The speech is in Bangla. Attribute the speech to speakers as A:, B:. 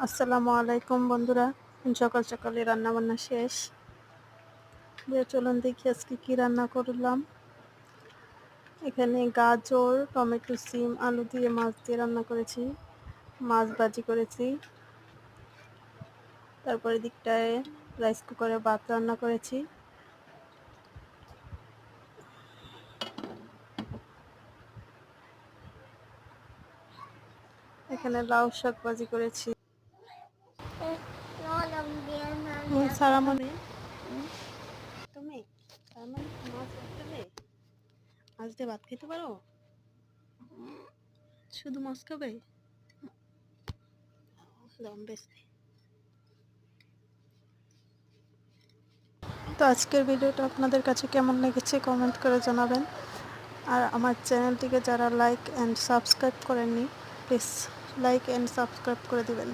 A: আসসালামু আলাইকুম বন্ধুরা। সকাল সকালে রান্না বান্না শেষ। চলুন দেখি আজকে কি রান্না করলাম। এখানে গাজর, টমেটো, সিম, আলু দিয়ে মাছ দিয়ে রান্না করেছি, মাছ ভাজি করেছি। তারপরে দিকটায় রাইস কুকারে ভাত রান্না করেছি। এখানে লাউ শাক ভাজি করেছি। সারামণি, তুমি সারামণি মাছ রাখতে মাছ দিয়ে ভাত খেতে পারো? শুধু মাছ খাবে? বেশ। তো আজকের ভিডিওটা আপনাদের কাছে কেমন লেগেছে কমেন্ট করে জানাবেন। আর আমার চ্যানেলটিকে যারা লাইক অ্যান্ড সাবস্ক্রাইব করেননি, প্লিজ লাইক অ্যান্ড সাবস্ক্রাইব করে দিবেন।